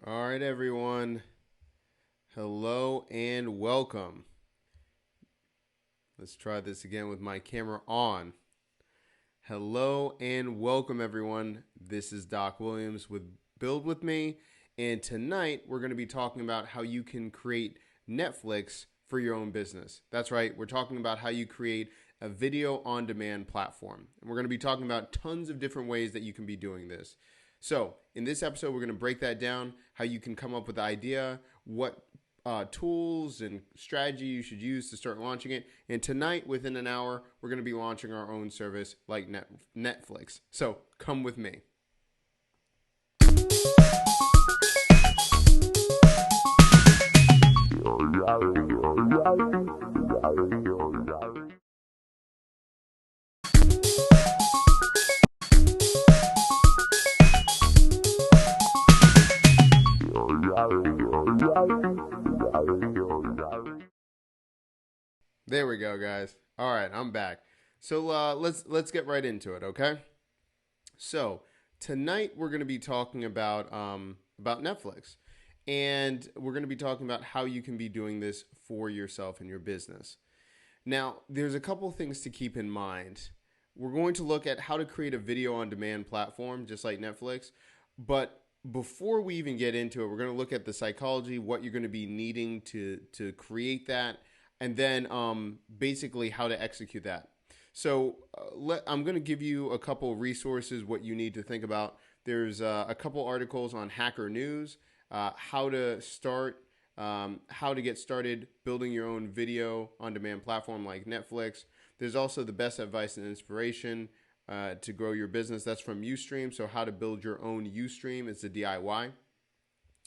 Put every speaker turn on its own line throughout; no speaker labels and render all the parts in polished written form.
All right, everyone. Hello and welcome. Let's try this again with my camera on. Hello and welcome, everyone. This is Doc Williams with Build With Me. And tonight, we're going to be talking about how you can create Netflix for your own business. That's right. We're talking about how you create a video on demand platform. And we're going to be talking about tons of different ways that you can be doing this. So in this episode, we're going to break that down, how you can come up with the idea, what tools and strategy you should use to start launching it. And tonight, within an hour, we're going to be launching our own service like Netflix. So come with me. There we go, guys. All right, I'm back. So let's get right into it, okay? So tonight we're going to be talking about Netflix, and we're going to be talking about how you can be doing this for yourself and your business. Now, there's a couple things to keep in mind. We're going to look at how to create a video on demand platform, just like Netflix, but before we even get into it, we're going to look at the psychology, what you're going to be needing to create that, and then basically how to execute that. So I'm going to give you a couple resources, what you need to think about. There's a couple articles on Hacker News, how to get started building your own video on demand platform like Netflix. There's also the best advice and inspiration to grow your business. That's from Uscreen. So how to build your own Uscreen. It's a DIY.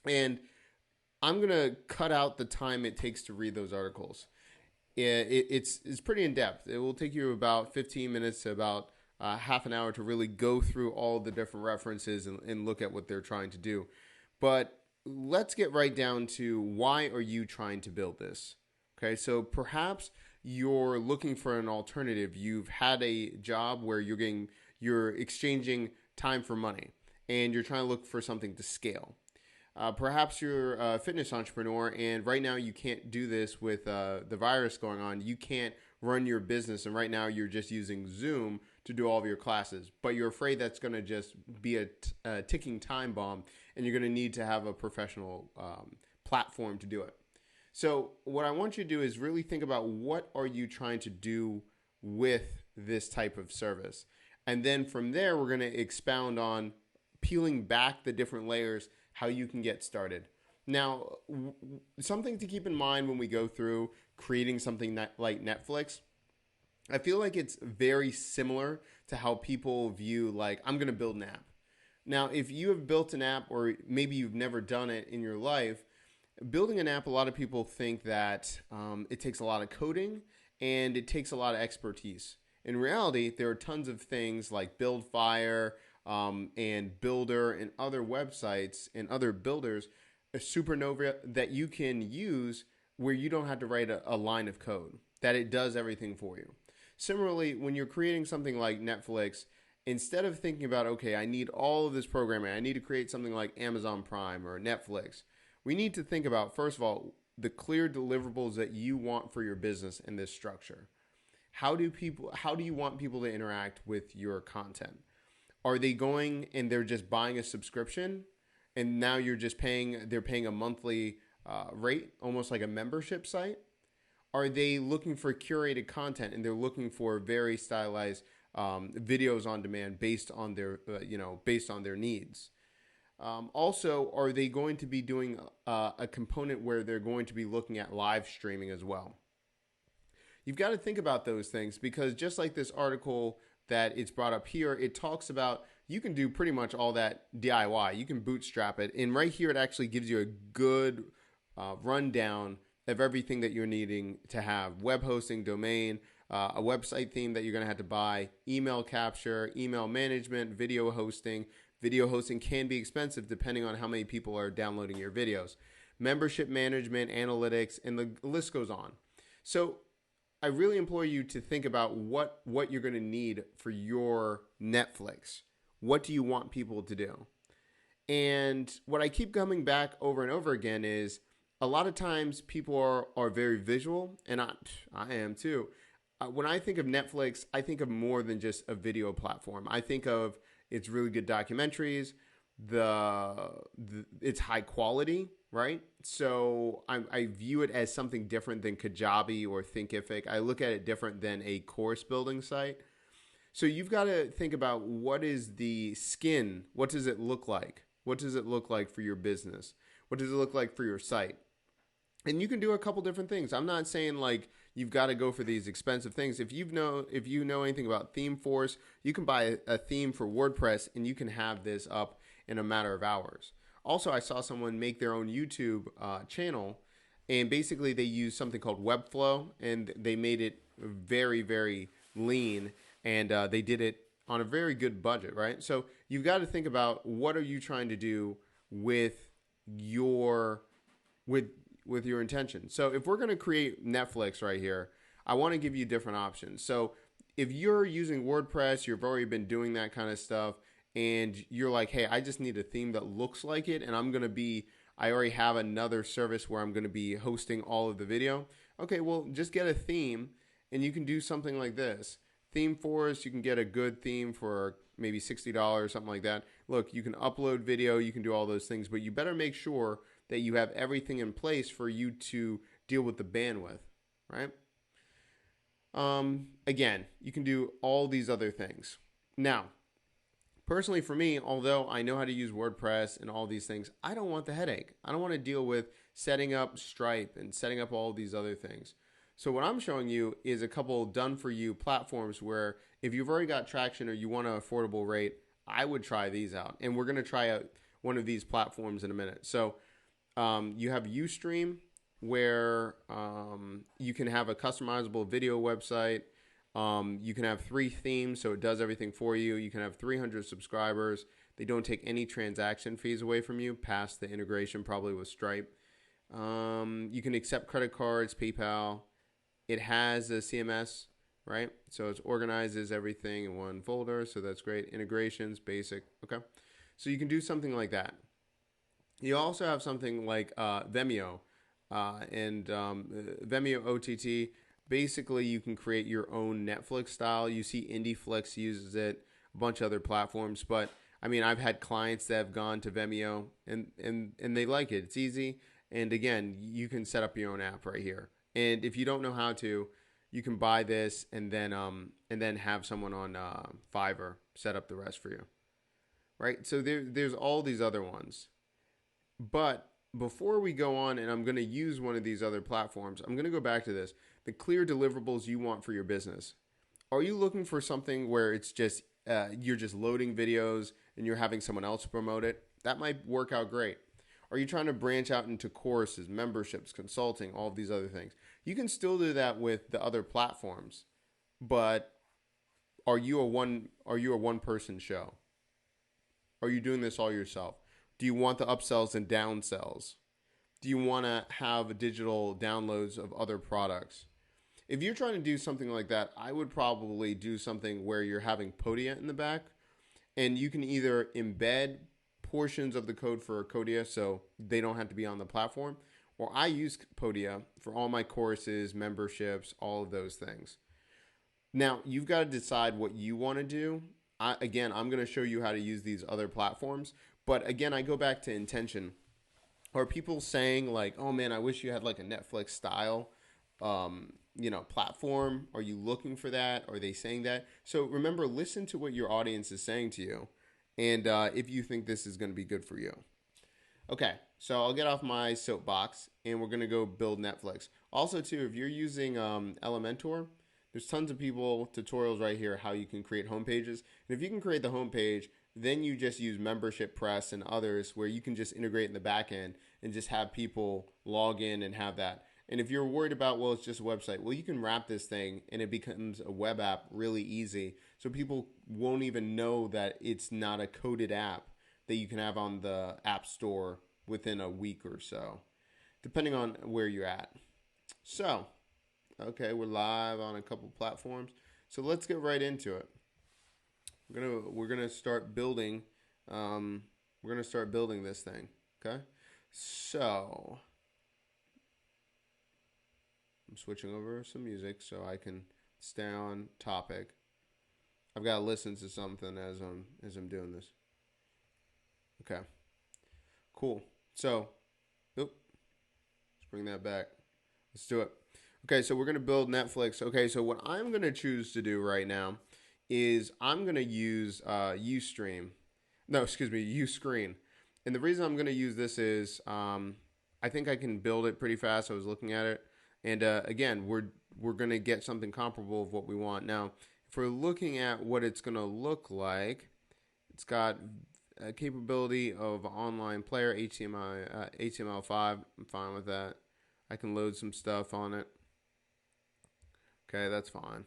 And I'm going to cut out the time it takes to read those articles. It's pretty in depth. It will take you about 15 minutes to about half an hour to really go through all the different references and look at what they're trying to do. But let's get right down to why are you trying to build this? Okay, so perhaps you're looking for an alternative. You've had a job where you're exchanging time for money, and you're trying to look for something to scale. Perhaps you're a fitness entrepreneur, and right now you can't do this with the virus going on. You can't run your business, and right now you're just using Zoom to do all of your classes. But you're afraid that's going to just be a ticking time bomb, and you're going to need to have a professional platform to do it. So what I want you to do is really think about what are you trying to do with this type of service. And then from there, we're going to expound on peeling back the different layers, how you can get started. Now, something to keep in mind when we go through creating something like Netflix, I feel like it's very similar to how people view, like, I'm going to build an app. Now, if you have built an app, or maybe you've never done it in your life, building an app, a lot of people think that it takes a lot of coding and it takes a lot of expertise. In reality, there are tons of things like BuildFire, and Builder and other websites and other builders, a Supernova, that you can use where you don't have to write a line of code, that it does everything for you. Similarly, when you're creating something like Netflix, instead of thinking about, okay, I need all of this programming, I need to create something like Amazon Prime or Netflix, we need to think about, first of all, the clear deliverables that you want for your business in this structure. How do you want people to interact with your content? Are they going and they're just buying a subscription, and now they're paying a monthly rate, almost like a membership site? Are they looking for curated content and they're looking for very stylized videos on demand based on their needs? Also, are they going to be doing a component where they're going to be looking at live streaming as well? You've got to think about those things, because just like this article that it's brought up here, it talks about you can do pretty much all that DIY. You can bootstrap it. And right here, it actually gives you a good rundown of everything that you're needing to have: web hosting, domain, a website theme that you're going to have to buy, email capture, email management, video hosting. Video hosting can be expensive depending on how many people are downloading your videos. Membership management, analytics, and the list goes on. So I really implore you to think about what you're going to need for your Netflix. What do you want people to do? And what I keep coming back over and over again is a lot of times people are very visual, and I am too. When I think of Netflix, I think of more than just a video platform. I think of it's really good documentaries, the it's high quality, right? So I view it as something different than Kajabi or Thinkific. I look at it different than a course building site. So you've got to think about what is the skin? What does it look like? What does it look like for your business? What does it look like for your site? And you can do a couple different things. I'm not saying like you've got to go for these expensive things. If you know anything about ThemeForce, you can buy a theme for WordPress and you can have this up in a matter of hours. Also, I saw someone make their own YouTube channel, and basically they used something called Webflow, and they made it very, very lean, and they did it on a very good budget, right? So you've got to think about what are you trying to do with your with with your intention. So if we're going to create Netflix right here, I want to give you different options. So if you're using WordPress, you've already been doing that kind of stuff, and you're like, hey, I just need a theme that looks like it, and I already have another service where I'm going to be hosting all of the video. Okay, well, just get a theme, and you can do something like this. ThemeForce, you can get a good theme for maybe $60, something like that. Look, you can upload video, you can do all those things, but you better make sure that you have everything in place for you to deal with the bandwidth, right? Again, you can do all these other things. Now, personally for me, although I know how to use WordPress and all these things, I don't want the headache. I don't want to deal with setting up Stripe and setting up all these other things. So what I'm showing you is a couple done-for-you platforms where if you've already got traction or you want an affordable rate, I would try these out. And we're going to try out one of these platforms in a minute. So you have Uscreen, where you can have a customizable video website. You can have 3 themes, so it does everything for you. You can have 300 subscribers. They don't take any transaction fees away from you past the integration, probably with Stripe. You can accept credit cards, PayPal. It has a CMS, right? So it organizes everything in one folder, so that's great. Integrations, basic, okay? So you can do something like that. You also have something like Vimeo and Vimeo OTT. Basically, you can create your own Netflix style. You see IndieFlix uses it, a bunch of other platforms. But, I mean, I've had clients that have gone to Vimeo, and they like it. It's easy. And, again, you can set up your own app right here. And if you don't know how to, you can buy this and then have someone on Fiverr set up the rest for you. Right? So there's all these other ones. But before we go on, and I'm going to use one of these other platforms, I'm going to go back to this. The clear deliverables you want for your business. Are you looking for something where it's just you're just loading videos and you're having someone else promote it? That might work out great. Are you trying to branch out into courses, memberships, consulting, all of these other things? You can still do that with the other platforms, but are you a one person show? Are you doing this all yourself? Do you want the upsells and downsells? Do you want to have digital downloads of other products? If you're trying to do something like that, I would probably do something where you're having Podia in the back, and you can either embed portions of the code for Podia so they don't have to be on the platform, or I use Podia for all my courses, memberships, all of those things. Now, you've got to decide what you want to do. I'm going to show you how to use these other platforms. But again, I go back to intention. Are people saying like, oh man, I wish you had like a Netflix style, platform? Are you looking for that? Are they saying that? So remember, listen to what your audience is saying to you. And if you think this is going to be good for you. Okay, so I'll get off my soapbox and we're going to go build Netflix. Also, too, if you're using Elementor, there's tons of tutorials right here how you can create homepages. And if you can create the homepage, then you just use Membership Press and others where you can just integrate in the back end and just have people log in and have that. And if you're worried about, well, it's just a website, well, you can wrap this thing and it becomes a web app really easy. So people won't even know that it's not a coded app that you can have on the App Store within a week or so, depending on where you're at. So, okay, we're live on a couple platforms. So let's get right into it. We're gonna start building We're going to start building this thing. Okay. So I'm switching over some music so I can stay on topic. I've got to listen to something as I'm doing this. Okay. Cool. So, let's bring that back. Let's do it. Okay, so we're going to build Netflix. Okay, so what I'm going to choose to do right now is I'm going to use Ustream. No, excuse me, Uscreen. And the reason I'm going to use this is I think I can build it pretty fast. I was looking at it. And again, we're going to get something comparable of what we want. Now, if we're looking at what it's going to look like, it's got a capability of online player, HTML5. I'm fine with that. I can load some stuff on it. Okay, that's fine.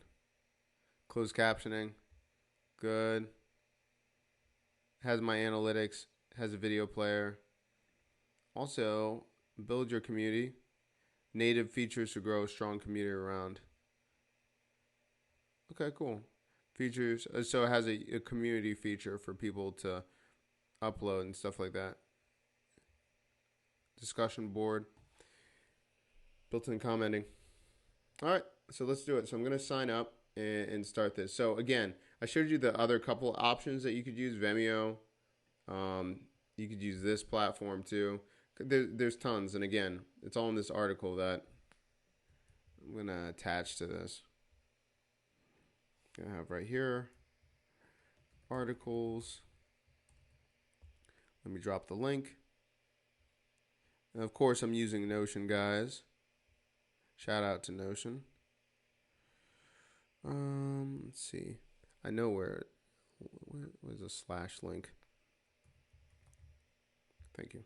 Closed captioning, good. Has my analytics, has a video player. Also, build your community. Native features to grow a strong community around. Okay, cool. Features, so it has a community feature for people to upload and stuff like that. Discussion board. Built-in commenting. All right, so let's do it. So I'm going to sign up and start this. So again, I showed you the other couple options that you could use. Vimeo. You could use this platform too. There's tons. And again, it's all in this article that I'm going to attach to this. I have right here articles. Let me drop the link. And of course, I'm using Notion, guys. Shout out to Notion. Let's see. I know where's a slash link. Thank you.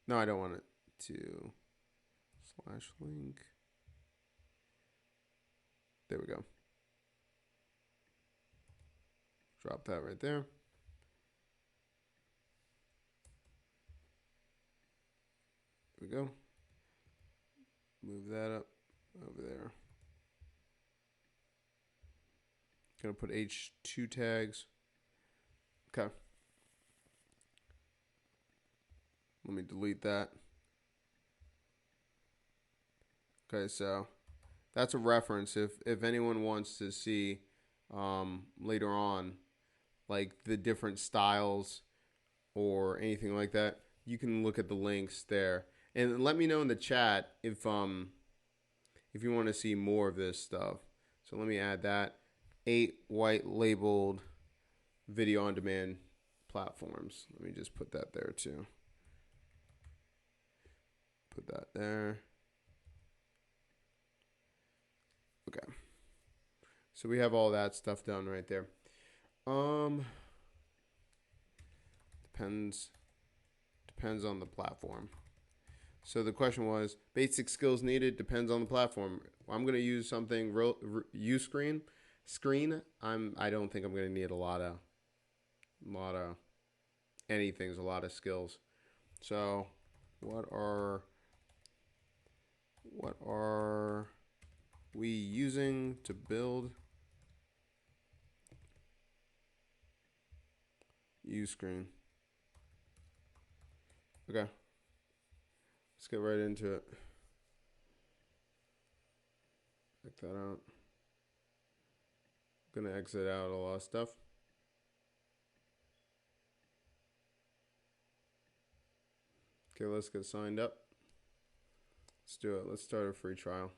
No, I don't want it to slash link. There we go. Drop that right there. There we go. Move that up over there. Gonna put H2 tags. Okay. Let me delete that. Okay, so that's a reference if anyone wants to see later on like the different styles or anything like that, you can look at the links there. And let me know in the chat if you want to see more of this stuff. So let me add that. 8 white labeled video on demand platforms. Let me just put that there too. Put that there. Okay. So we have all that stuff done right there. Depends on the platform. So the question was, basic skills needed, depends on the platform. I'm going to use something Uscreen. I don't think I'm going to need a lot of anything, a lot of skills. So what are we using to build Uscreen? Okay. Let's get right into it. Check that out. Gonna exit out a lot of stuff. Okay, let's get signed up. Let's do it. Let's start a free trial.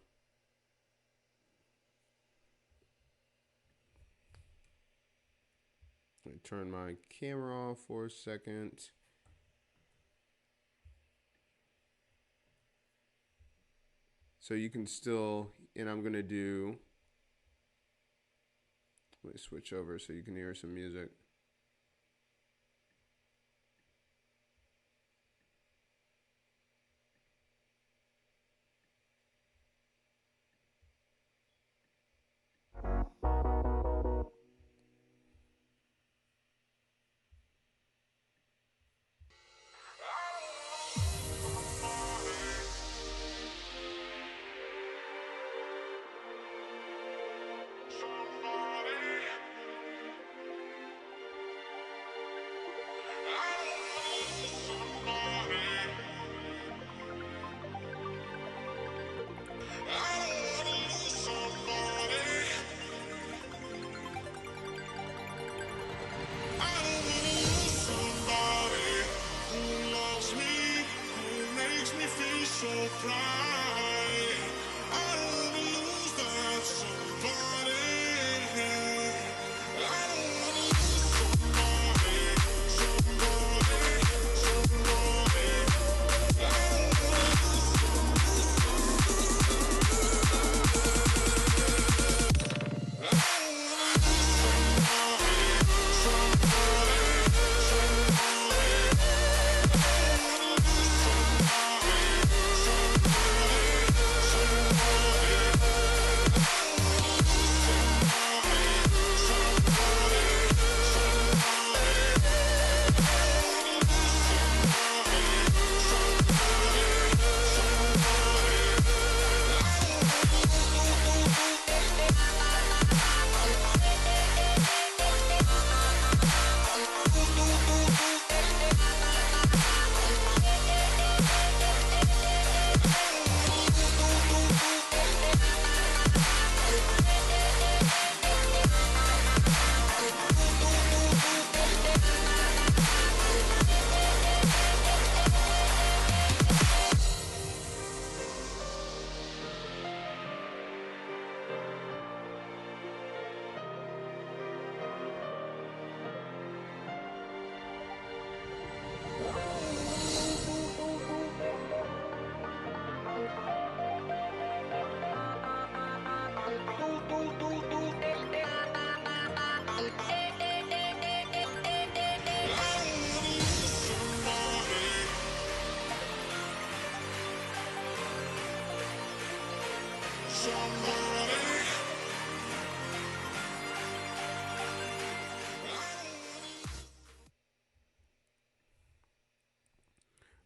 Let me turn my camera off for a second. So you can still, and I'm going to do, let me switch over so you can hear some music.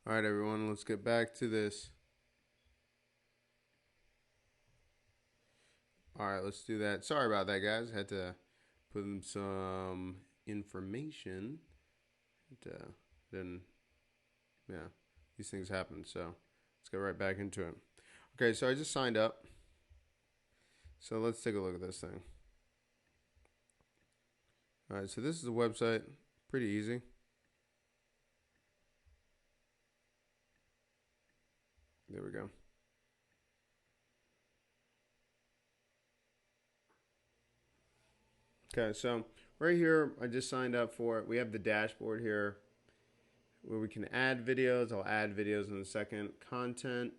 All right, everyone, let's get back to this. All right, let's do that. Sorry about that, guys. Had to put in some information. Then, yeah, these things happen. So let's get right back into it. Okay, so I just signed up. So let's take a look at this thing. All right, so this is the website. Pretty easy. There we go. Okay, so right here, I just signed up for it. We have the dashboard here where we can add videos. I'll add videos in a second. Content.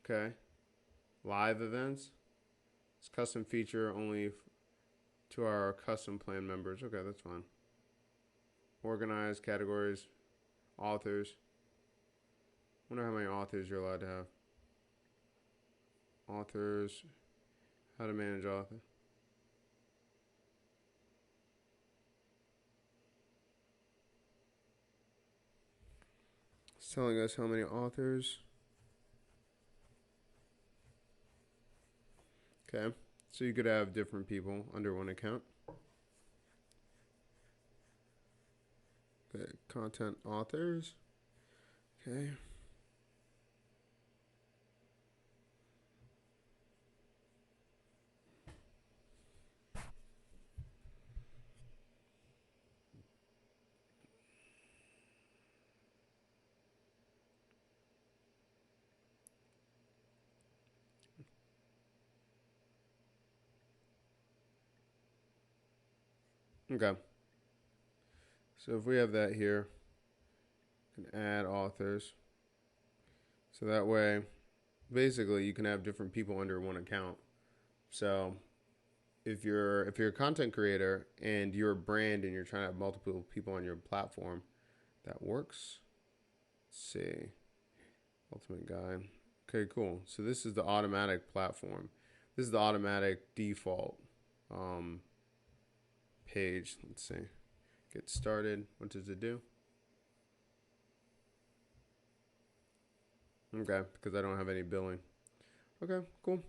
Okay. Live events. It's custom feature only to our custom plan members. Okay, that's fine. Organized categories. Authors. Wonder how many authors you're allowed to have. Authors. How to manage author. It's telling us how many authors. Okay, so you could have different people under one account. Okay, content authors. Okay. Okay. So if we have that here, we can add authors. So that way, basically, you can have different people under one account. So if you're a content creator and you're a brand and you're trying to have multiple people on your platform, that works. Let's see. Ultimate guide. Okay, cool. So this is the automatic platform. This is the automatic default page. Let's see. Get started. What does it do? Okay, because I don't have any billing. Okay, cool.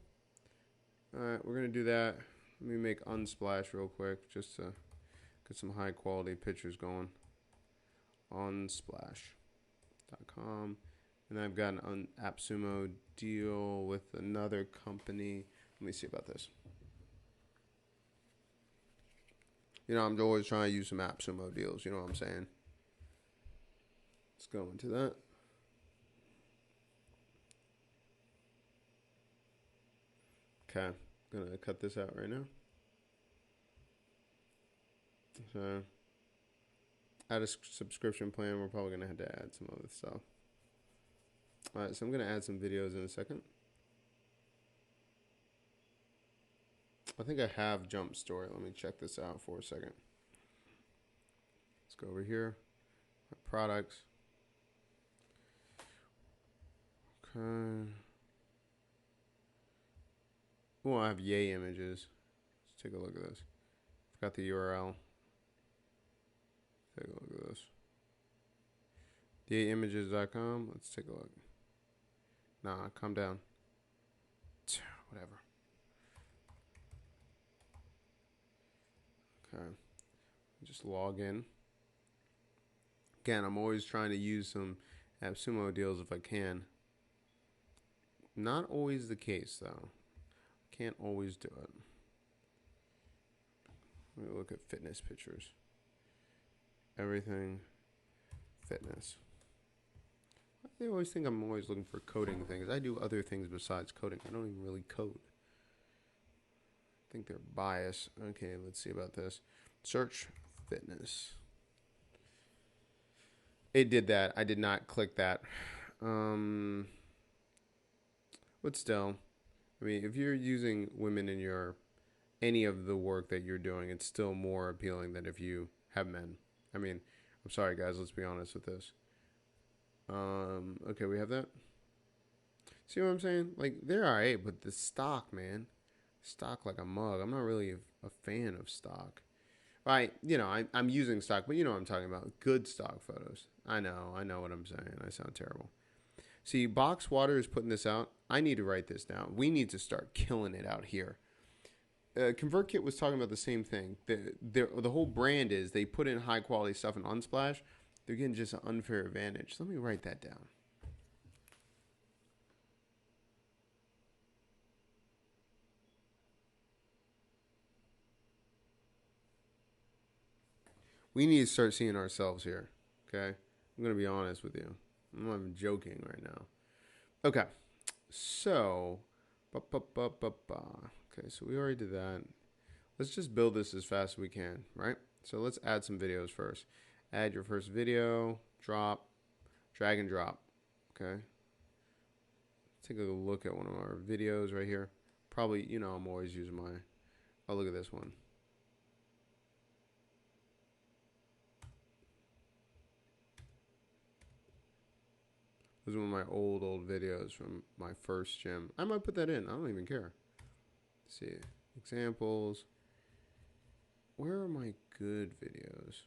All right, we're going to do that. Let me make Unsplash real quick just to get some high quality pictures going. Unsplash.com. And I've got an AppSumo deal with another company. Let me see about this. You know, I'm always trying to use some AppSumo deals. You know what I'm saying? Let's go into that. Okay, gonna cut this out right now. So, add a subscription plan. We're probably gonna have to add some other stuff. All right, so I'm gonna add some videos in a second. I think I have Jump Story. Let me check this out for a second. Let's go over here. My products. Okay. Oh, I have Yay images. Let's take a look at this. Forgot the URL. Take a look at this. YayImages.com. Let's take a look. Nah, calm down. Whatever. Okay. Just log in. Again, I'm always trying to use some AppSumo deals if I can. Not always the case, though. Can't always do it. Let me look at fitness pictures. Everything fitness. They always think I'm always looking for coding things. I do other things besides coding. I don't even really code. I think they're biased. Okay, let's see about this. Search fitness. It did that. I did not click that. But still, I mean, if you're using women in your any of the work that you're doing, it's still more appealing than if you have men. I mean, I'm sorry, guys. Let's be honest with this. Okay, we have that. See what I'm saying? Like, they're alright, but the stock, man. Stock like a mug. I'm not really a fan of stock. I'm using stock, but you know what I'm talking about. Good stock photos. I know what I'm saying. I sound terrible. See, Box Water is putting this out. I need to write this down. We need to start killing it out here. ConvertKit was talking about the same thing. The whole brand is they put in high quality stuff in Unsplash. They're getting just an unfair advantage. Let me write that down. We need to start seeing ourselves here. Okay? I'm going to be honest with you. I'm not even joking right now. Okay. So, okay, so we already did that. Let's just build this as fast as we can, right? So let's add some videos first. Add your first video, drop, drag and drop. Okay. Take a look at one of our videos right here. Probably, I'm always using my, oh, look at this one. This is one of my old videos from my first gym. I might put that in. I don't even care. Let's see. Examples. Where are my good videos?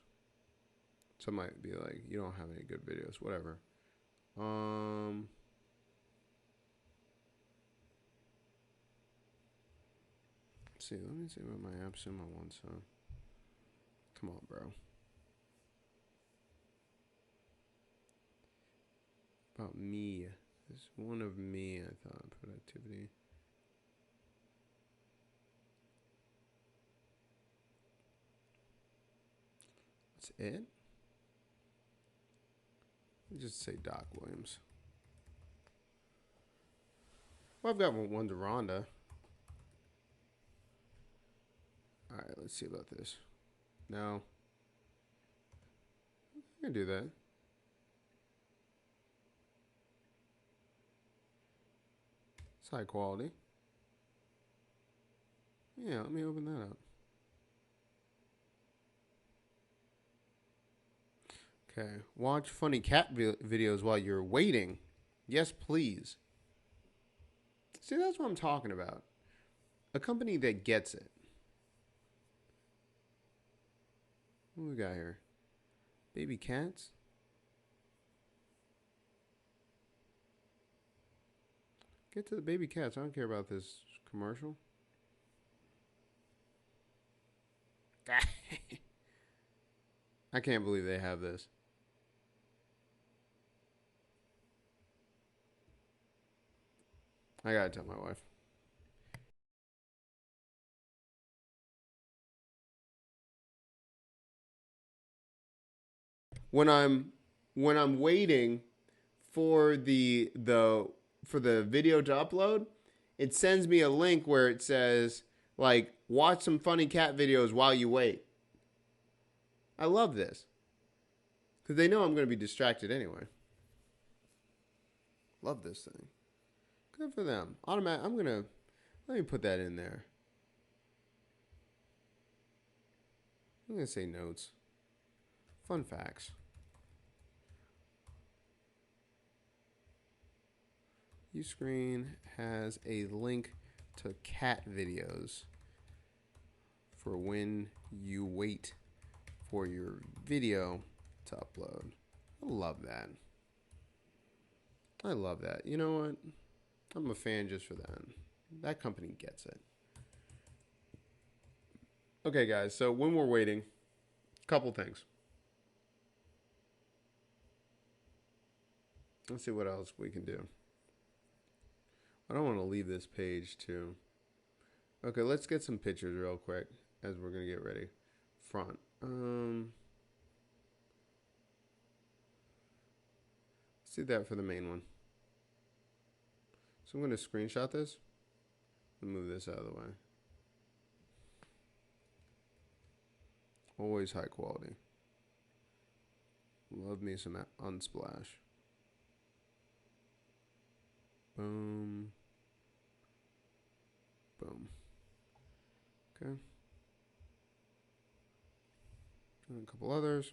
Some might be like, you don't have any good videos. Whatever. Let's see. Let me see what my AppSumo wants. Come on, bro. About me. There's one of me, I thought. Productivity. That's it? Let me just say Doc Williams. Well, I've got one to Rhonda. Alright, let's see about this. No. I can do that. It's high quality. Yeah, let me open that up. Okay. Watch funny cat videos while you're waiting. Yes, please. See, that's what I'm talking about. A company that gets it. What do we got here? Baby cats? Get to the baby cats. I don't care about this commercial. I can't believe they have this. I gotta tell my wife. When I'm waiting for the video to upload, it sends me a link where it says, like, watch some funny cat videos while you wait. I love this. Because they know I'm going to be distracted anyway. Love this thing. Good for them. Automatic. I'm going to, let me put that in there. I'm going to say notes. Fun facts. Uscreen has a link to cat videos for when you wait for your video to upload. I love that. I love that. You know what? I'm a fan just for that. That company gets it. Okay, guys. So when we're waiting, couple things. Let's see what else we can do. I don't want to leave this page too. Okay, let's get some pictures real quick as we're going to get ready. Front. Let's do that for the main one. So I'm going to screenshot this and move this out of the way. Always high quality. Love me some Unsplash. Boom. Boom. Okay. And a couple others.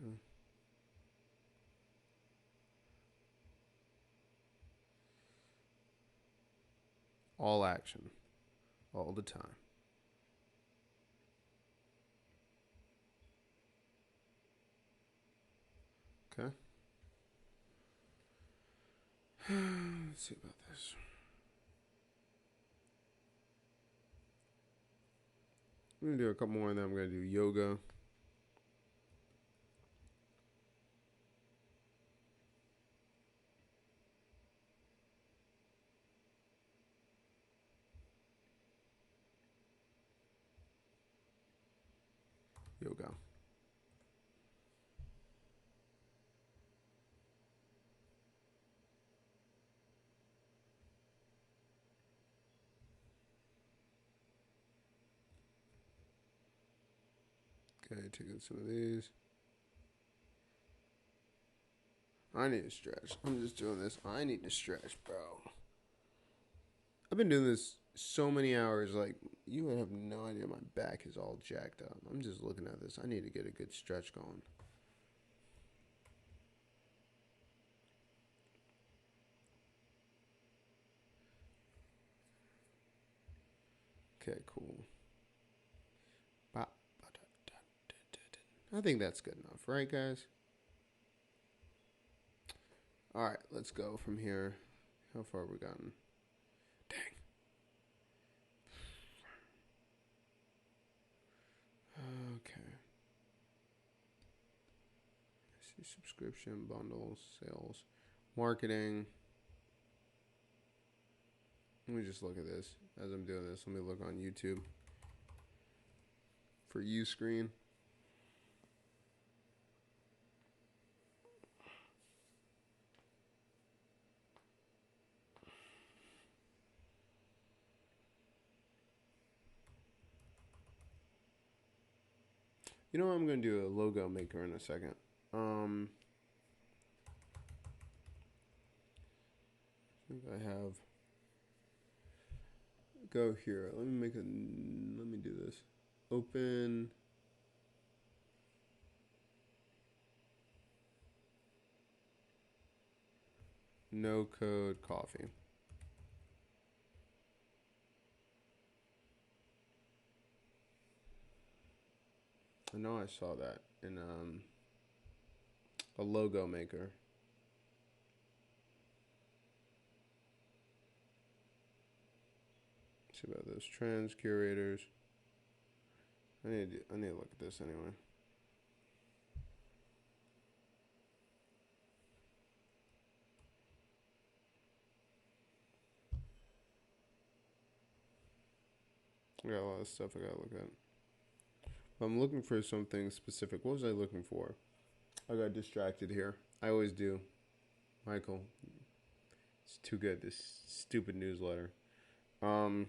Okay. All action. All the time. Okay. Let's see about this. I'm going to do a couple more and then I'm going to do yoga. Yoga. Okay, taking some of these. I need to stretch. I'm just doing this. I need to stretch, bro. I've been doing this so many hours. Like, you have no idea. My back is all jacked up. I'm just looking at this. I need to get a good stretch going. Okay, cool. I think that's good enough, right, guys? All right, let's go from here. How far have we gotten? Dang. Okay. I see subscription, bundles, sales, marketing. Let me just look at this as I'm doing this. Let me look on YouTube for Uscreen. You know what? I'm going to do a logo maker in a second. I think I have. Go here. Let me do this. Open. No code coffee. I know I saw that in a logo maker. Let's see about this. Trends, curators. I need to look at this anyway. I got a lot of stuff I gotta look at. I'm looking for something specific. What was I looking for? I got distracted here. I always do. Michael, it's too good. This stupid newsletter. Um,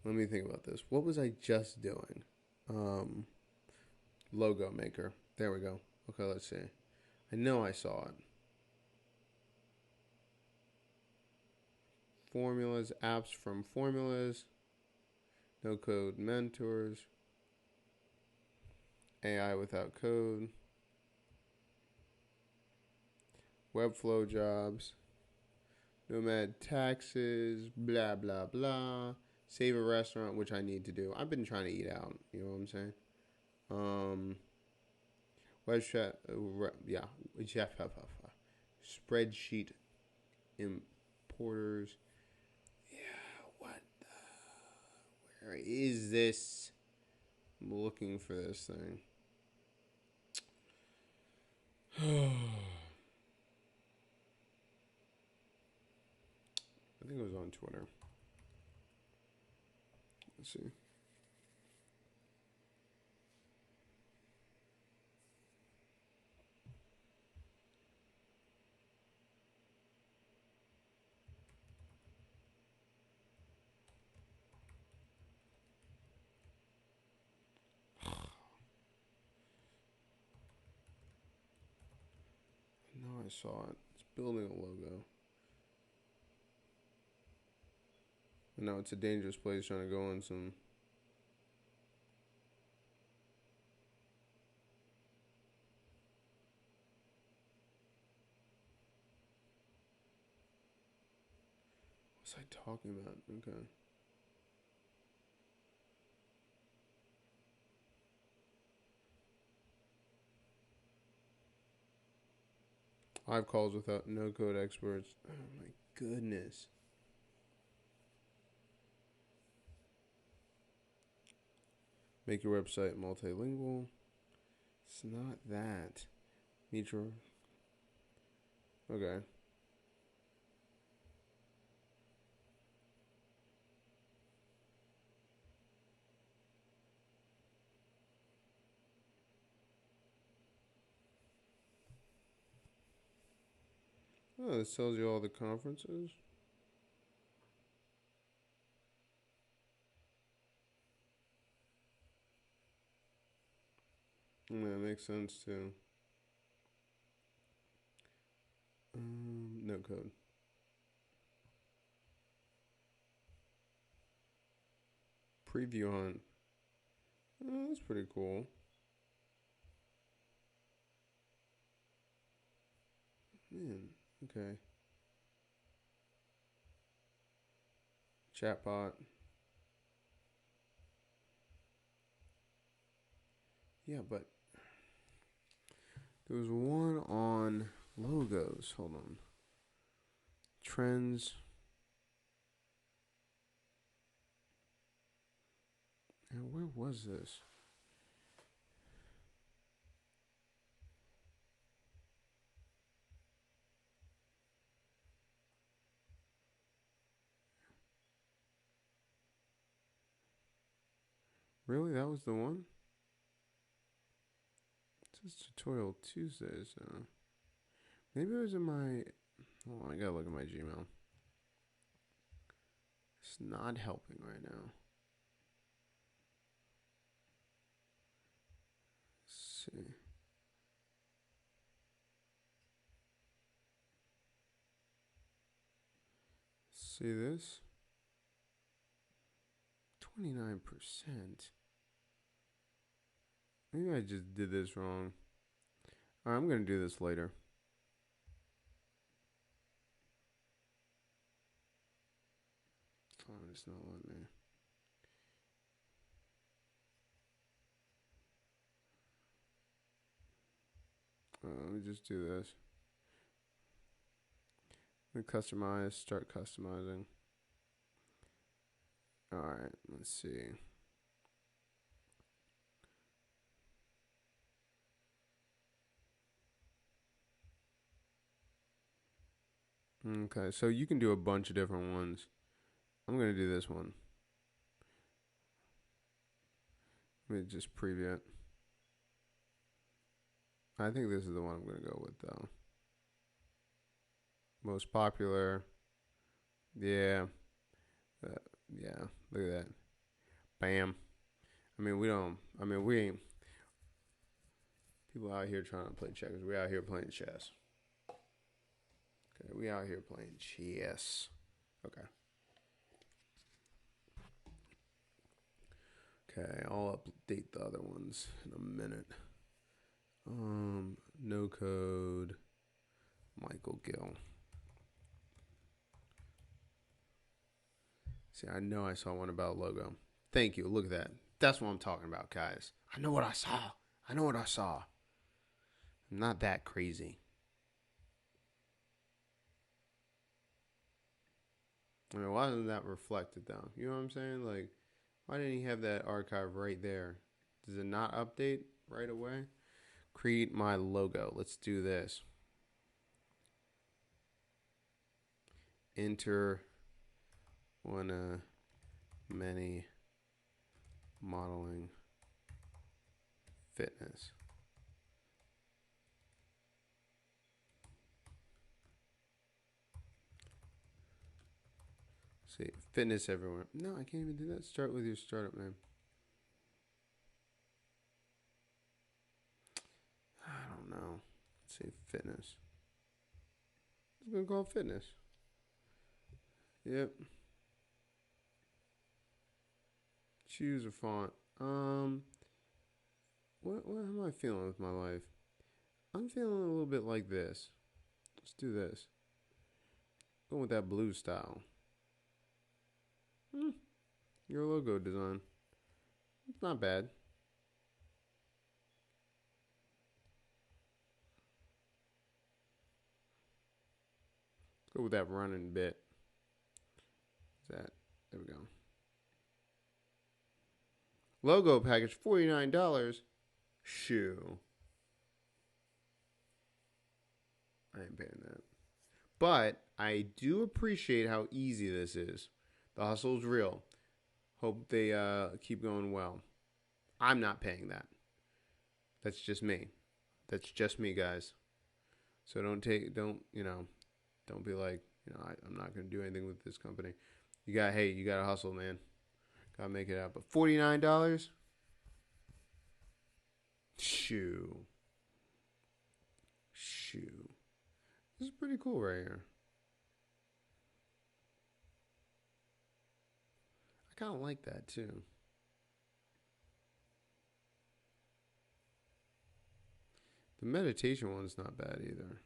Let me think about this. What was I just doing? Um, Logo maker. There we go. Okay, let's see. I know I saw it. Formulas, apps from formulas, no code mentors, AI without code, Webflow jobs, nomad taxes, blah, blah, blah. Save a restaurant, which I need to do. I've been trying to eat out. You know what I'm saying? Um, web chat, yeah, spreadsheet importers. Yeah, what? Where is this? I'm looking for this thing. I think it was on Twitter. Let's see. No, I saw it. It's building a logo. No, it's a dangerous place trying to go on some. What's I talking about? Okay. I have calls without no code experts. Oh my goodness. Make your website multilingual. It's not that. Meet your. Okay. Oh, this tells you all the conferences. Yeah, it makes sense too. No code. Preview hunt. Oh, that's pretty cool. Man, okay. Chatbot. Yeah, but there was one on logos. Hold on. Trends. And where was this? Really? That was the one? It says tutorial Tuesdays. Maybe it was in my. Oh, I gotta look at my Gmail. It's not helping right now. Let's see. See this? 29%. Maybe I just did this wrong. Alright, I'm gonna do this later. Oh, it's not letting me. Let me just do this. Customize, start customizing. Alright, let's see. Okay, so you can do a bunch of different ones. I'm going to do this one. Let me just preview it. I think this is the one I'm going to go with, though. Most popular. Yeah. Uh, yeah. Look at that. Bam. I mean, we don't. I mean, we ain't. People out here trying to play checkers. We out here playing chess. Okay, we out here playing chess. Okay. Okay, I'll update the other ones in a minute. No code. Michael Gill. See, I know I saw one about logo. Thank you. Look at that. That's what I'm talking about, guys. I know what I saw. I know what I saw. I'm not that crazy. I mean, why isn't that reflected though? You know what I'm saying? Like, why didn't he have that archive right there? Does it not update right away? Create my logo. Let's do this. Enter one of many modeling fitness. See, fitness everywhere. No, I can't even do that. Start with your startup name. I don't know. Let's say fitness. It's gonna call fitness. Yep. Choose a font. What am I feeling with my life? I'm feeling a little bit like this. Let's do this. Go with that blue style. Your logo design. It's not bad. Go with that running bit. There we go. Logo package, $49. Shoo. I ain't paying that. But I do appreciate how easy this is. The hustle's real. Hope they keep going well. I'm not paying that. That's just me. That's just me, guys. So don't be like, I'm not going to do anything with this company. You got to hustle, man. Got to make it out. But $49? Shoo. This is pretty cool right here. I kind of like that too. The meditation one's not bad either.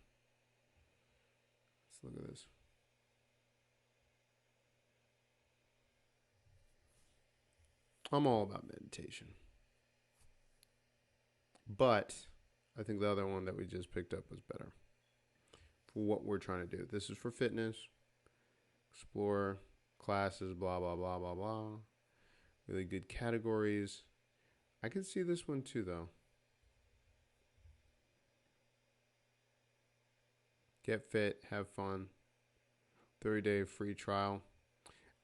Let's look at this. I'm all about meditation. But I think the other one that we just picked up was better for what we're trying to do. This is for fitness, explore, classes, blah, blah, blah, blah, blah. Really good categories. I can see this one too, though. Get fit, have fun. 30-day free trial.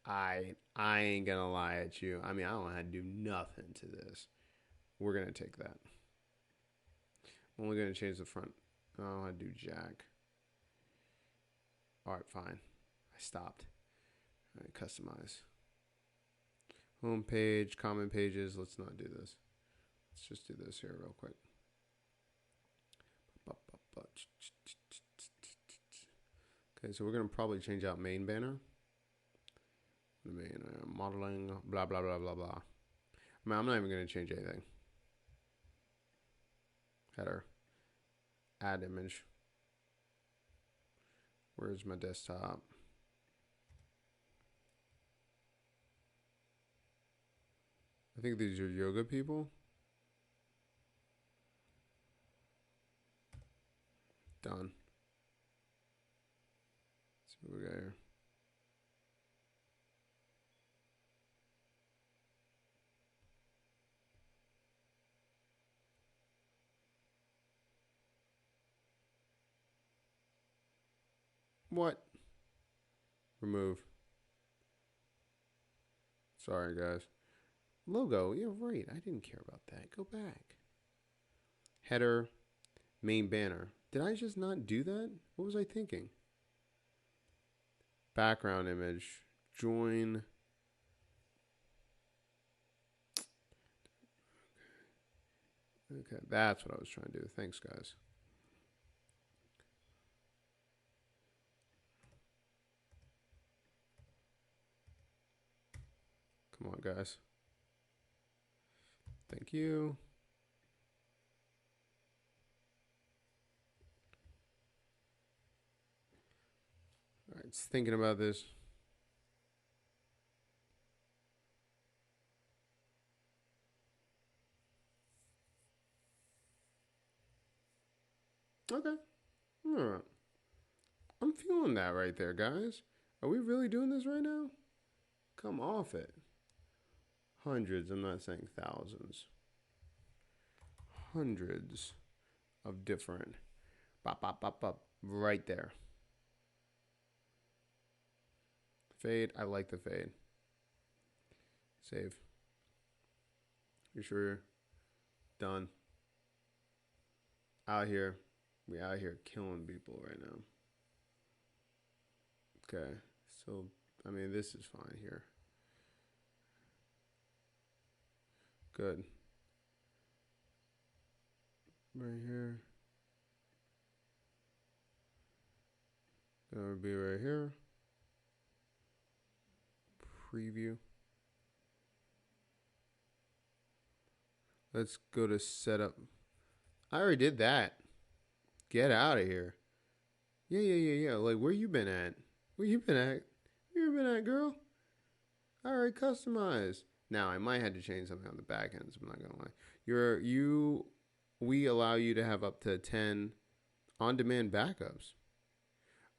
I ain't gonna lie at you. I mean, I don't have to do nothing to this. We're gonna take that. I'm only gonna change the front. I don't have to do jack. All right, fine. I stopped. All right, customize. Home page, comment pages. Let's not do this. Let's just do this here real quick. Okay, so we're gonna probably change out main banner. Modeling, blah, blah, blah, blah, blah. I mean, I'm not even going to change anything. Header. Add image. Where's my desktop? I think these are yoga people. Done. Let's see what we got here. What? Remove. Sorry, guys. Logo. Yeah, right. I didn't care about that. Go back. Header. Main banner. Did I just not do that? What was I thinking? Background image. Join. Okay, that's what I was trying to do. Thanks, guys. Come on, guys. Thank you. All right, it's thinking about this. Okay. All right. I'm feeling that right there, guys. Are we really doing this right now? Come off it. Hundreds, I'm not saying thousands. Hundreds of different. Bop, bop, bop, bop. Right there. Fade. I like the fade. Save. You sure? Done. Out here. We out here killing people right now. Okay. So, I mean, this is fine here. Good. Right here. Gonna be right here. Preview. Let's go to setup. I already did that. Get out of here. Yeah. Like, where you been at? Where you been at? Where you been at, girl? All right, customize. Now, I might have to change something on the back end, so I'm not gonna lie. We allow you to have up to 10 on-demand backups.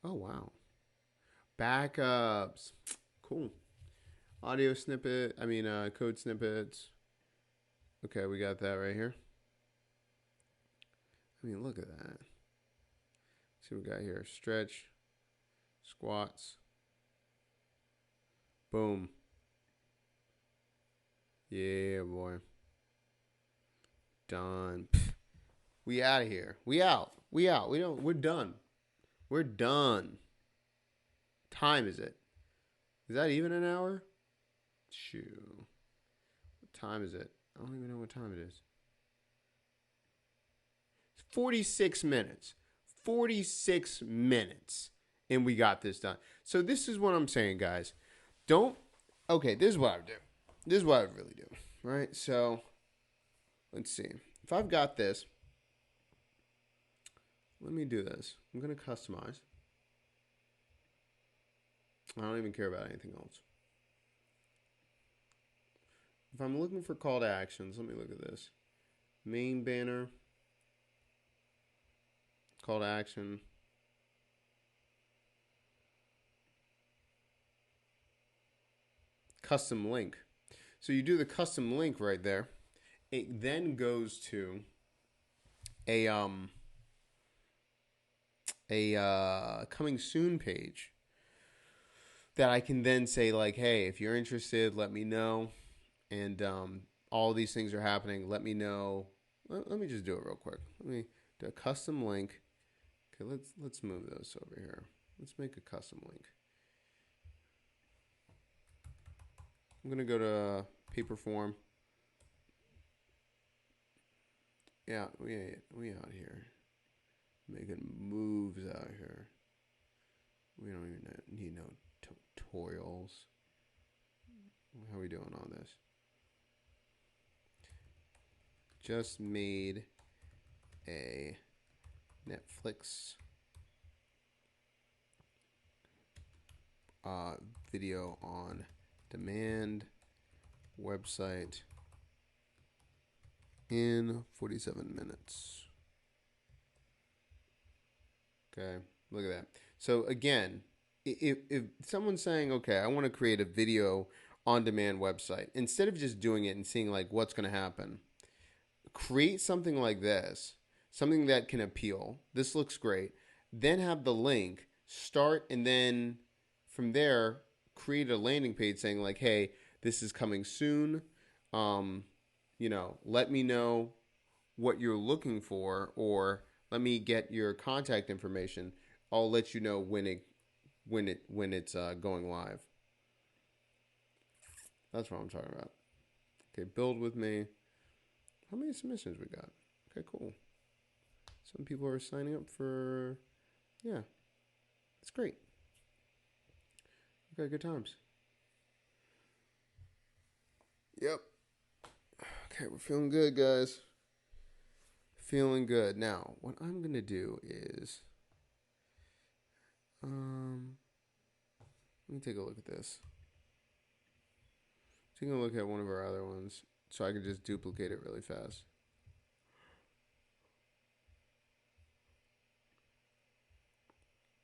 Oh, wow. Backups. Cool. Audio snippet. Code snippets. Okay, we got that right here. I mean, look at that. See what we got here. Stretch. Squats. Boom. Yeah, boy. Done. We out of here. We out. We're done. We're done. Time is it? Is that even an hour? Shoo. What time is it? I don't even know what time it is. It's 46 minutes. 46 minutes. And we got this done. So this is what I'm saying, guys. Okay, this is what I would do. This is what I would really do. Right? So, let's see. If I've got this, let me do this. I'm going to customize. I don't even care about anything else. If I'm looking for call to actions, let me look at this. Main banner. Call to action. Custom link. So you do the custom link right there. It then goes to a coming soon page that I can then say, like, hey, if you're interested, let me know. And all these things are happening. Let me know. Let me just do it real quick. Let me do a custom link. Okay, let's move this over here. Let's make a custom link. I'm gonna go to Paperform. Yeah, we out here making moves out here. We don't even need no tutorials. How are we doing on this? Just made a Netflix video on demand website in 47 minutes. Okay, look at that. So again, if someone's saying, okay, I want to create a video on demand website, instead of just doing it and seeing like what's going to happen, create something like this, something that can appeal. This looks great. Then have the link start, and then from there create a landing page saying like, hey, this is coming soon. Let me know what you're looking for, or let me get your contact information. I'll let you know when it's going live. That's what I'm talking about. Okay, build with me. How many submissions we got? Okay, cool. Some people are signing up for, yeah, it's great. Okay, good times. Yep. Okay, we're feeling good, guys. Feeling good. Now, what I'm gonna do is, let me take a look at this. Taking a look at one of our other ones, so I can just duplicate it really fast.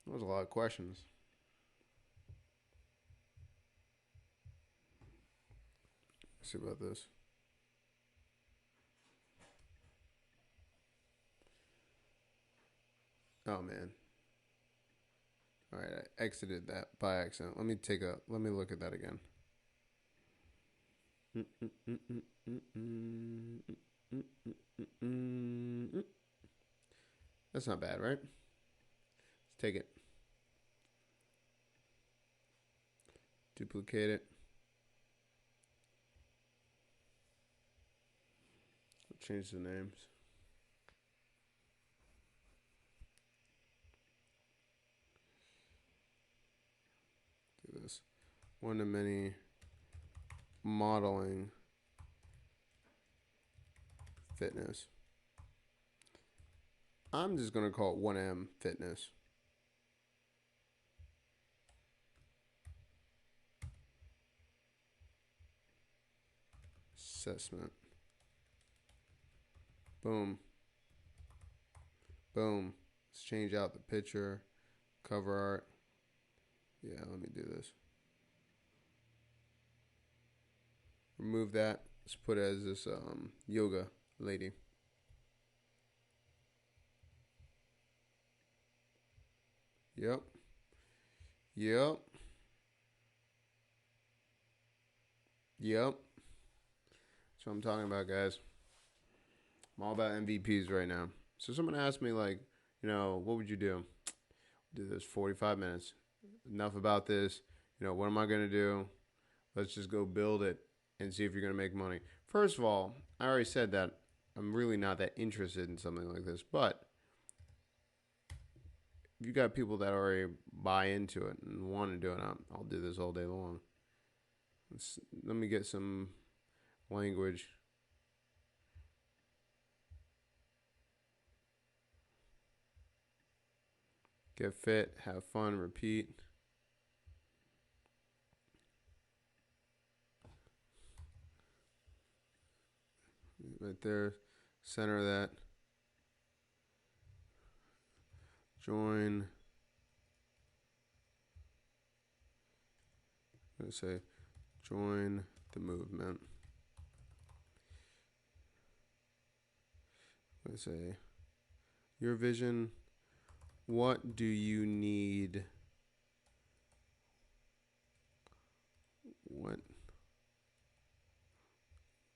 That was a lot of questions. Let's see about this. Oh man. All right, I exited that by accident. Let me look at that again. That's not bad, right? Let's take it. Duplicate it. Change the names. Do this. One to many modeling fitness. I'm just going to call it 1M fitness. Assessment. Boom. Boom. Let's change out the picture, cover art. Yeah, let me do this. Remove that. Let's put it as this yoga lady. Yep. Yep. Yep. That's what I'm talking about, guys. I'm all about MVPs right now. So someone asked me, like, what would you do? Do this 45 minutes. Enough about this. What am I going to do? Let's just go build it and see if you're going to make money. First of all, I already said that I'm really not that interested in something like this. But if you got people that already buy into it and want to do it, I'll do this all day long. Let me get some language. Get fit, have fun, repeat. Right there, center of that. Join. I'm going to say, join the movement. I'm going to say, your vision. What do you need? What?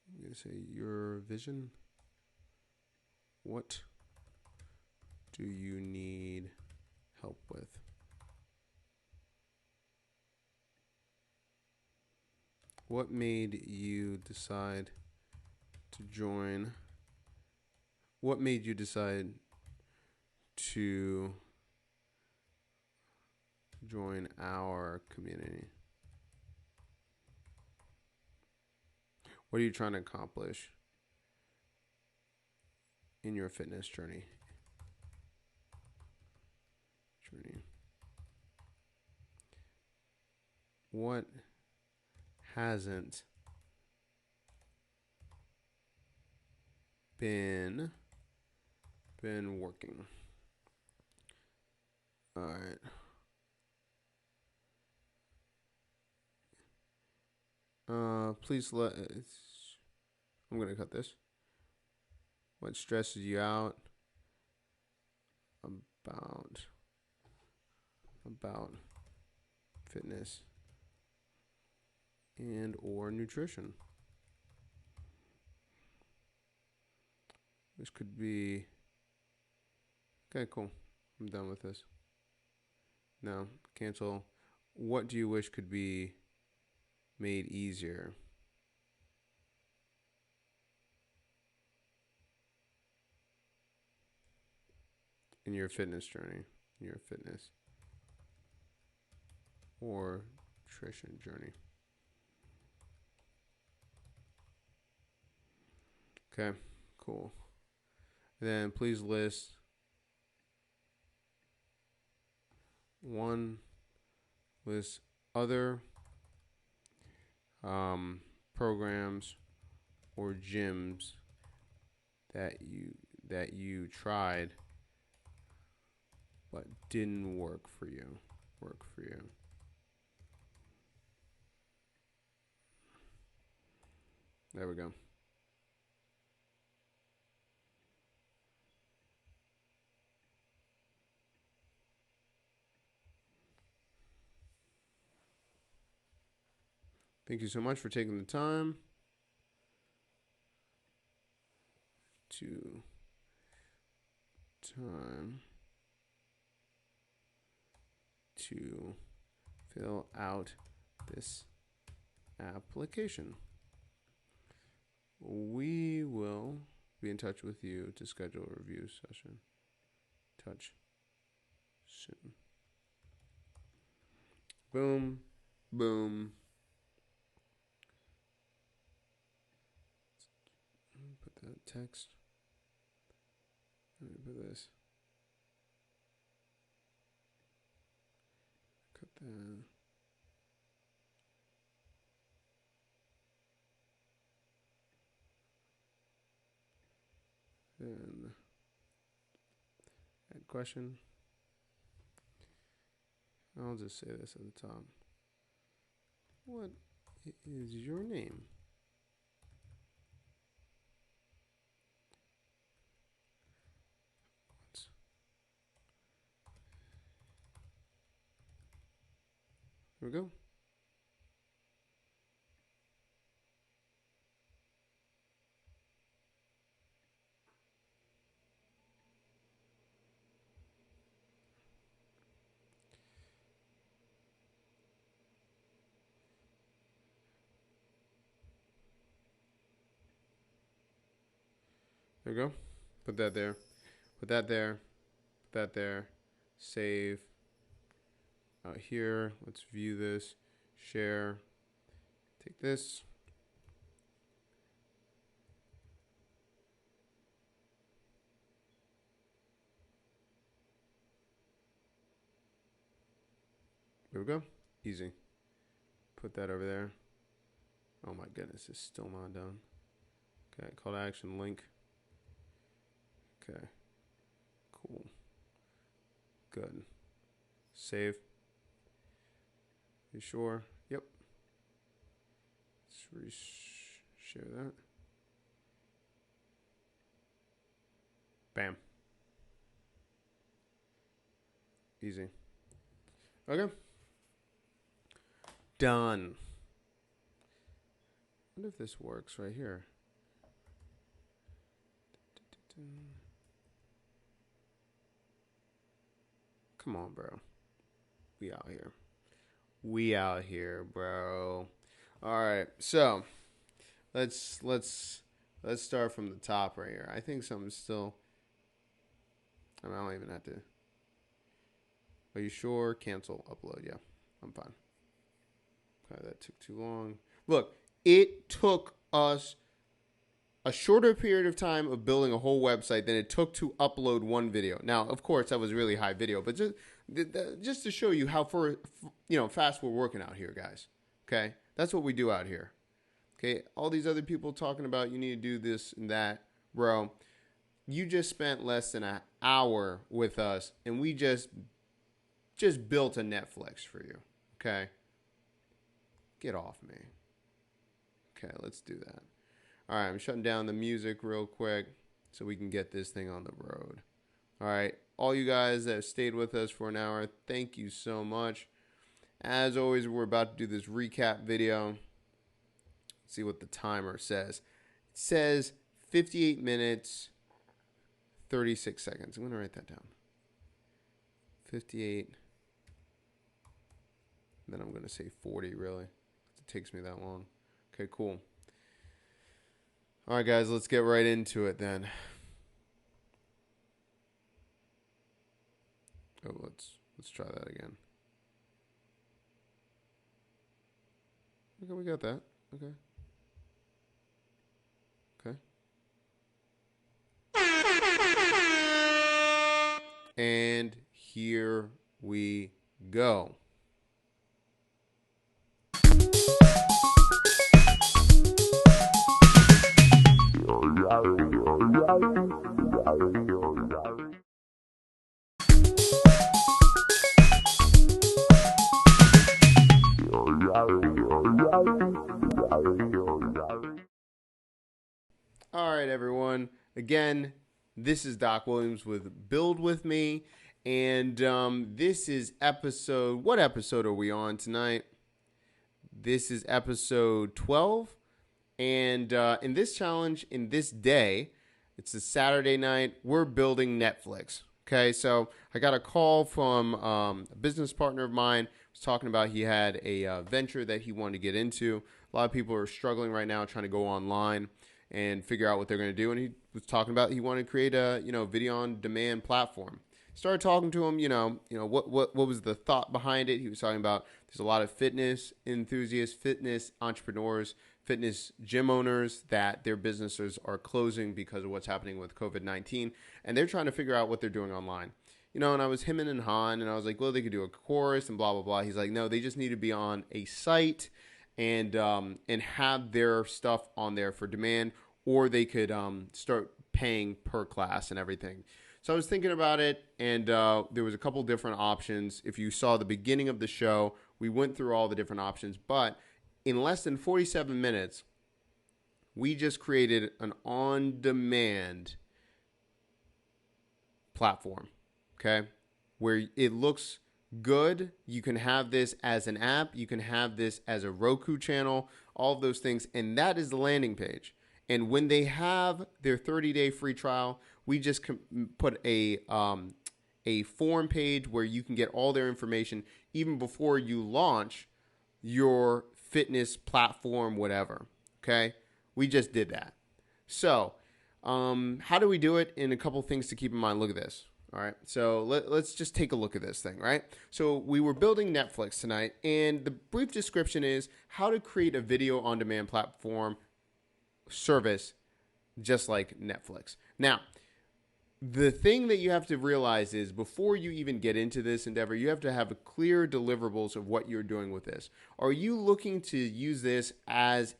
I'm going to say, your vision. What do you need help with? What made you decide to join? What made you decide to join our community? What are you trying to accomplish in your fitness journey? What hasn't been working? All right. Please I'm gonna cut this. What stresses you out about fitness and or nutrition? This could be Okay, cool. I'm done with this. Now, cancel. What do you wish could be made easier in your fitness journey, your fitness or nutrition journey? Okay, cool. Then please list other programs or gyms that you tried but didn't work for you. There we go. Thank you so much for taking the time to fill out this application. We will be in touch with you to schedule a review session. Touch soon. Boom, boom. Put that text. Let me put this. Cut that. Then add question. I'll just say this at the top. What is your name? Here we go. There we go. Put that there. Put that there. Put that there. Save. Out here. Let's view this. Share. Take this. There we go. Easy. Put that over there. Oh my goodness, it's still not done. Okay, call to action link. Okay. Cool. Good. Save. You sure? Yep. Let's share that. Bam. Easy. Okay. Done. I wonder if this works right here. Come on, bro. We out here. We out here, bro. All right. So, let's start from the top right here. I think something's still. I don't even have to. Are you sure? Cancel upload. Yeah, I'm fine. Okay, that took too long. Look, it took us a shorter period of time of building a whole website than it took to upload one video. Now, of course, that was really high video, but just to show you how fast we're working out here, guys. Okay, that's what we do out here. Okay, all these other people talking about you need to do this and that, bro. You just spent less than an hour with us, and we just built a Netflix for you. Okay, get off me. Okay, let's do that. All right, I'm shutting down the music real quick so we can get this thing on the road. All right, all you guys that have stayed with us for an hour, thank you so much. As always, we're about to do this recap video. Let's see what the timer says. It says 58 minutes, 36 seconds. I'm going to write that down. 58. Then I'm going to say 40, really. It takes me that long. Okay, cool. All right, guys, let's get right into it then. Oh, let's try that again. Okay, we got that. Okay. And here we go. All right, everyone. Again, this is Doc Williams with Build With Me. And this is episode, what episode are we on tonight? This is episode 12. And in this challenge, in this day, it's a Saturday night, we're building Netflix. Okay, so I got a call from a business partner of mine. He was talking about he had a venture that he wanted to get into. A lot of people are struggling right now trying to go online and figure out what they're going to do. And he was talking about he wanted to create a video on demand platform. Started talking to him, what was the thought behind it? He was talking about there's a lot of fitness enthusiasts, fitness entrepreneurs, fitness gym owners that their businesses are closing because of what's happening with COVID-19, and they're trying to figure out what they're doing online. And I was him and Han, and I was like, well, they could do a course and blah, blah, blah. He's like, no, they just need to be on a site and have their stuff on there for demand, or they could start paying per class and everything. So I was thinking about it, and there was a couple different options. If you saw the beginning of the show, we went through all the different options, but in less than 47 minutes, we just created an on-demand platform, okay, where it looks good. You can have this as an app. You can have this as a Roku channel, all of those things, and that is the landing page. And when they have their 30-day free trial, we just put a form page where you can get all their information even before you launch your fitness platform, whatever. Okay, we just did that. So, how do we do it? And a couple things to keep in mind. Look at this. All right, so let's just take a look at this thing, right? So we were building Netflix tonight, and the brief description is how to create a video on demand platform service just like Netflix. Now, the thing that you have to realize is before you even get into this endeavor, you have to have clear deliverables of what you're doing with this. Are you looking to use this as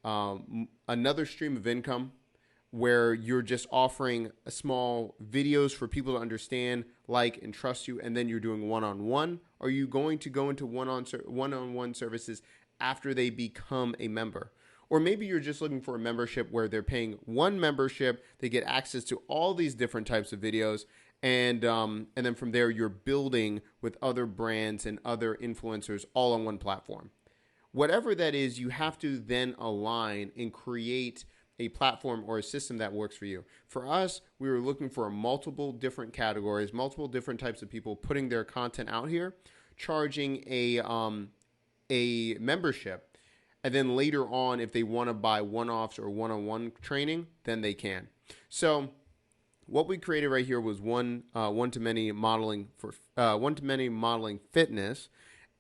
another stream of income where you're just offering small videos for people to understand, like, and trust you, and then you're doing one-on-one? Are you going to go into one-on-one services after they become a member? Or maybe you're just looking for a membership where they're paying one membership, they get access to all these different types of videos, and then from there you're building with other brands and other influencers all on one platform. Whatever that is, you have to then align and create a platform or a system that works for you. For us, we were looking for multiple different categories, multiple different types of people putting their content out here, charging a membership. And then later on, if they want to buy one-offs or one-on-one training, then they can. So what we created right here was one-to-many modeling fitness,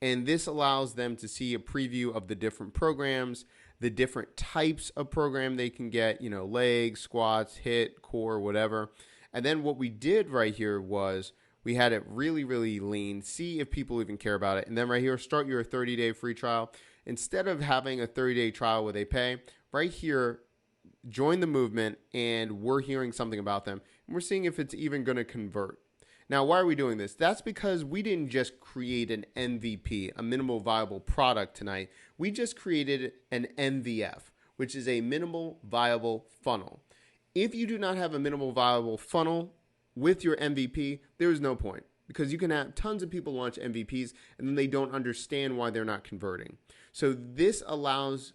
and this allows them to see a preview of the different programs, the different types of program they can get, legs, squats, HIIT, core, whatever. And then what we did right here was we had it really, really lean, see if people even care about it. And then right here, start your 30-day free trial. Instead of having a 30-day trial where they pay, right here, join the movement, and we're hearing something about them. And we're seeing if it's even going to convert. Now, why are we doing this? That's because we didn't just create an MVP, a minimal viable product tonight. We just created an MVF, which is a minimal viable funnel. If you do not have a minimal viable funnel with your MVP, there is no point, because you can have tons of people launch MVPs and then they don't understand why they're not converting. So this allows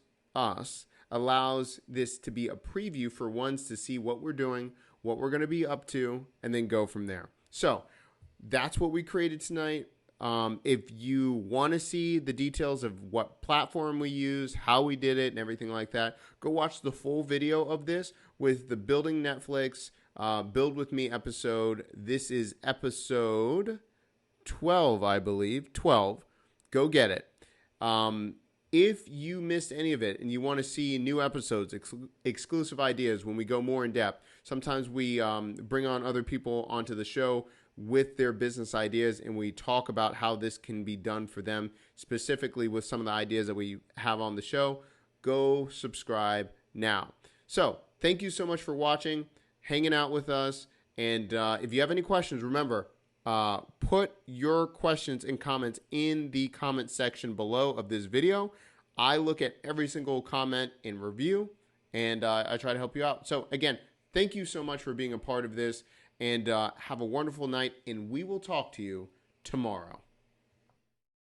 this to be a preview for ones to see what we're doing, what we're going to be up to, and then go from there. So that's what we created tonight. If you want to see the details of what platform we use, how we did it, and everything like that, go watch the full video of this with the Building Netflix Build With Me episode. This is episode 12, I believe. 12. Go get it. If you missed any of it and you want to see new episodes, exclusive ideas when we go more in depth, sometimes we bring on other people onto the show with their business ideas and we talk about how this can be done for them, specifically with some of the ideas that we have on the show. Go subscribe now. So thank you so much for watching, hanging out with us. And if you have any questions, remember, put your questions and comments in the comment section below of this video. I look at every single comment and review, and I try to help you out. So again, thank you so much for being a part of this, and have a wonderful night, and we will talk to you tomorrow.